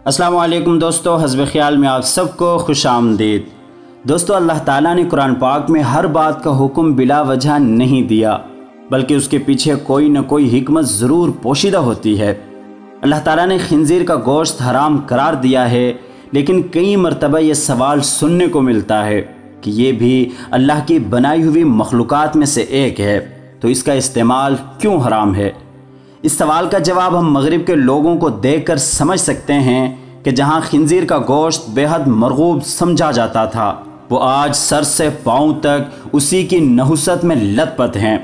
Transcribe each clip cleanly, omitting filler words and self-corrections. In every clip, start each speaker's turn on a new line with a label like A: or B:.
A: अस्सलाम वालेकुम दोस्तों, हस्ब ख्याल में आप सबको खुश आमदीद। दोस्तों, अल्लाह ताला ने कुरान पाक में हर बात का हुक्म बिला वजह नहीं दिया, बल्कि उसके पीछे कोई न कोई हिकमत ज़रूर पोशीदा होती है। अल्लाह ताला ने खिंजीर का गोश्त हराम करार दिया है, लेकिन कई मरतबा ये सवाल सुनने को मिलता है कि ये भी अल्लाह की बनाई हुई मखलूक़ात में से एक है, तो इसका इस्तेमाल क्यों हराम है। इस सवाल का जवाब हम मगरिब के लोगों को देखकर समझ सकते हैं कि जहां खिंजीर का गोश्त बेहद मरगूब समझा जाता था, वो आज सर से पाँव तक उसी की नहुसत में लथपथ हैं।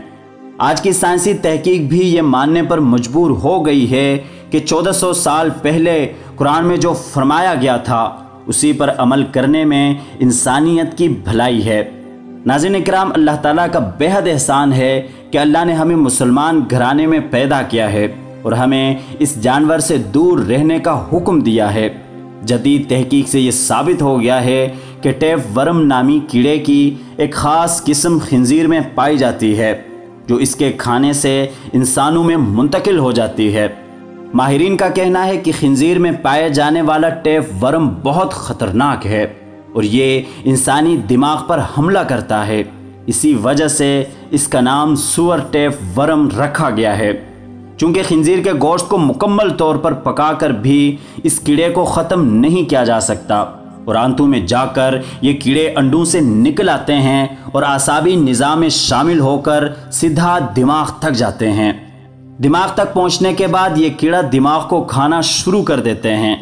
A: आज की साइंसी तहकीक भी ये मानने पर मजबूर हो गई है कि 1400 साल पहले कुरान में जो फरमाया गया था उसी पर अमल करने में इंसानियत की भलाई है। नाज़रीन इकराम, अल्लाह ताला का बेहद एहसान है कि अल्लाह ने हमें मुसलमान घराने में पैदा किया है और हमें इस जानवर से दूर रहने का हुक्म दिया है। जदीद तहकीक से ये साबित हो गया है कि टैप वर्म नामी कीड़े की एक ख़ास किस्म खिंजीर में पाई जाती है, जो इसके खाने से इंसानों में मुंतकिल हो जाती है। माहिरीन का कहना है कि खिंजीर में पाए जाने वाला टैप वर्म बहुत ख़तरनाक है और ये इंसानी दिमाग पर हमला करता है। इसी वजह से इसका नाम सुअर टैप वर्म रखा गया है। चूँकि खिंजीर के गोश्त को मुकम्मल तौर पर पकाकर भी इस कीड़े को ख़त्म नहीं किया जा सकता और आंतों में जाकर ये कीड़े अंडों से निकल आते हैं और आसाबी निज़ाम में शामिल होकर सीधा दिमाग तक जाते हैं। दिमाग तक पहुँचने के बाद ये कीड़ा दिमाग को खाना शुरू कर देते हैं।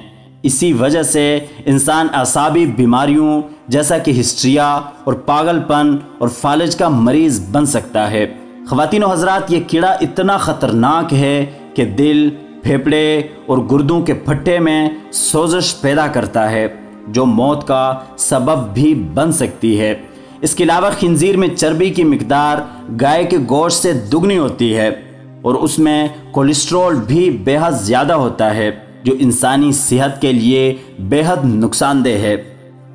A: इसी वजह से इंसान आसाबी बीमारियों जैसा कि हिस्ट्रिया और पागलपन और फालज का मरीज़ बन सकता है। ख़वातीन व हज़रात, ये कीड़ा इतना ख़तरनाक है कि दिल, फेफड़े और गुर्दों के फट्टे में सोजश पैदा करता है, जो मौत का सबब भी बन सकती है। इसके अलावा खिंजीर में चर्बी की मिकदार गाय के गोश्त से दुगनी होती है और उसमें कोलेस्ट्रॉल भी बेहद ज़्यादा होता है, जो इंसानी सेहत के लिए बेहद नुकसानदेह है।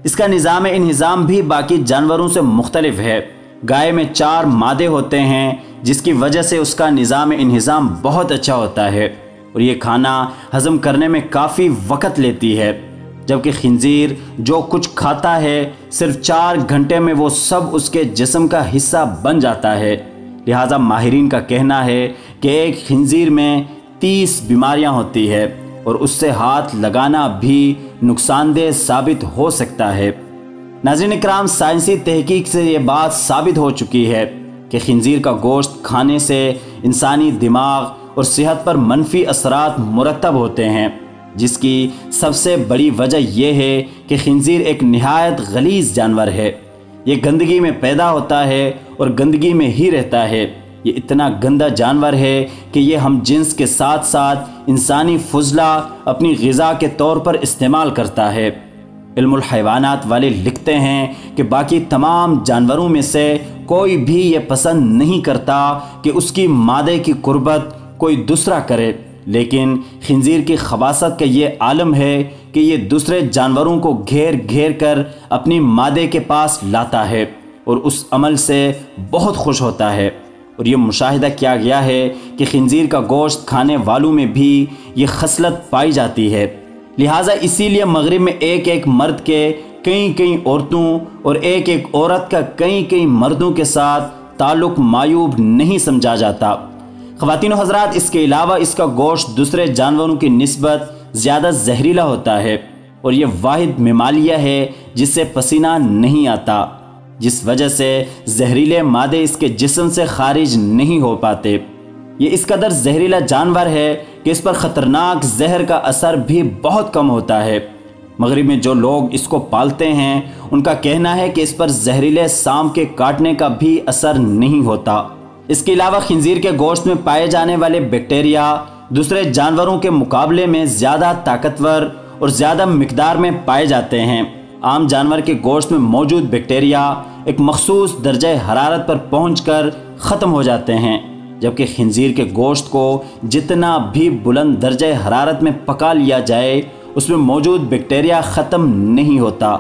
A: इसका निज़ाम इंहिज़ाम भी बाकी जानवरों से मुख्तलिफ है। गाय में 4 मादे होते हैं, जिसकी वजह से उसका निज़ाम इंहिज़ाम बहुत अच्छा होता है और ये खाना हज़म करने में काफ़ी वक़्त लेती है, जबकि खिंजीर जो कुछ खाता है सिर्फ 4 घंटे में वो सब उसके जिस्म का हिस्सा बन जाता है। लिहाजा माहिरीन का कहना है कि एक खिंजीर में 30 बीमारियां होती है और उससे हाथ लगाना भी नुकसानदेह साबित हो सकता है। नाज़रीन इकराम, साइंसी तहकीक से ये बात साबित हो चुकी है कि खिंजीर का गोश्त खाने से इंसानी दिमाग और सेहत पर मनफी असरात मुरतब होते हैं, जिसकी सबसे बड़ी वजह यह है कि खिंजीर एक निहायत गलीज़ जानवर है। ये गंदगी में पैदा होता है और गंदगी में ही रहता है। ये इतना गंदा जानवर है कि ये हम जिन्स के साथ साथ इंसानी फुजला अपनी ग़िज़ा के तौर पर इस्तेमाल करता है। इल्मुल हैवानात वाले लिखते हैं कि बाकी तमाम जानवरों में से कोई भी ये पसंद नहीं करता कि उसकी मादे की कुर्बत कोई दूसरा करे, लेकिन खिंजीर की खबासत का ये आलम है कि ये दूसरे जानवरों को घेर घेर कर अपनी मादे के पास लाता है और उस अमल से बहुत खुश होता है। और ये मुशाहिदा किया गया है कि खिंजीर का गोश्त खाने वालों में भी ये खसलत पाई जाती है। लिहाजा इसीलिए मगरिब में एक एक मर्द के कई कई औरतों और एक एक औरत का कई कई मर्दों के साथ ताल्लुक़ मायूब नहीं समझा जाता। ख़वातीन व हज़रात, इसके अलावा इसका गोश्त दूसरे जानवरों की निस्बत ज़्यादा जहरीला होता है और ये वाहिद मेमालिया है जिससे पसीना नहीं आता, जिस वजह से जहरीले मादे इसके जिस्म से खारिज नहीं हो पाते। ये इस कदर जहरीला जानवर है कि इस पर ख़तरनाक जहर का असर भी बहुत कम होता है। मगरिब में जो लोग इसको पालते हैं उनका कहना है कि इस पर जहरीले सांप के काटने का भी असर नहीं होता। इसके अलावा खिंजीर के गोश्त में पाए जाने वाले बैक्टीरिया दूसरे जानवरों के मुकाबले में ज़्यादा ताकतवर और ज़्यादा मिकदार में पाए जाते हैं। आम जानवर के गोश्त में मौजूद बैक्टीरिया एक मखसूस दर्जे हरारत पर पहुंचकर ख़त्म हो जाते हैं, जबकि खिंजीर के गोश्त को जितना भी बुलंद दर्जे हरारत में पका लिया जाए उसमें मौजूद बैक्टीरिया ख़त्म नहीं होता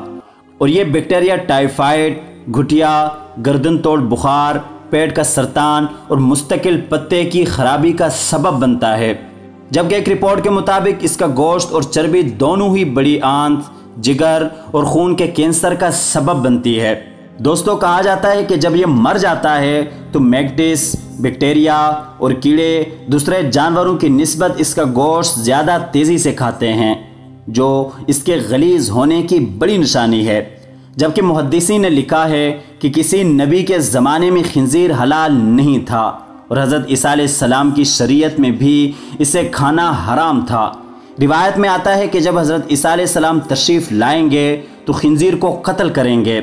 A: और ये बैक्टीरिया टाइफाइड, घुटिया, गर्दन तोड़ बुखार, पेट का सरतान और मुस्तकिल पत्ते की खराबी का सबब बनता है। जबकि एक रिपोर्ट के मुताबिक इसका गोश्त और चर्बी दोनों ही बड़ी आंत, जिगर और खून के कैंसर का सबब बनती है। दोस्तों, कहा जाता है कि जब ये मर जाता है तो मैग्टिस, बैक्टीरिया और कीड़े दूसरे जानवरों की निस्बत इसका गोश्त ज़्यादा तेज़ी से खाते हैं, जो इसके गलीज़ होने की बड़ी निशानी है। जबकि मुहद्दिसीन ने लिखा है कि किसी नबी के ज़माने में खिंजीर हलाल नहीं था और हज़रत ईसा अलैहिस्सलाम की शरीयत में भी इसे खाना हराम था। रिवायत में आता है कि जब हज़रत ईसा अलैहिस्सलाम तशरीफ़ लाएंगे तो खिंजीर को कत्ल करेंगे।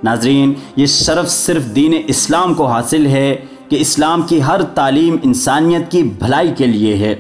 A: नाज़रीन, ये शरफ़ सिर्फ दीन इस्लाम को हासिल है कि इस्लाम की हर तालीम इंसानियत की भलाई के लिए है।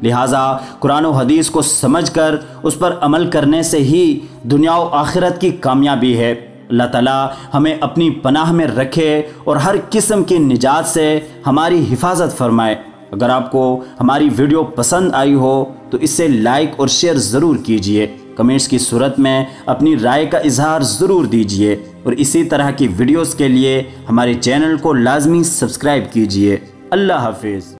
A: लिहाजा कुरान और हदीस को समझकर उस पर अमल करने से ही दुनिया और आखिरत की कामयाबी है। अल्लाह ताला हमें अपनी पनाह में रखे और हर किस्म की निजात से हमारी हिफाजत फरमाए। अगर आपको हमारी वीडियो पसंद आई हो तो इसे लाइक और शेयर ज़रूर कीजिए। कमेंट्स की सूरत में अपनी राय का इजहार ज़रूर दीजिए और इसी तरह की वीडियोस के लिए हमारे चैनल को लाजमी सब्सक्राइब कीजिए। अल्लाह हाफिज़।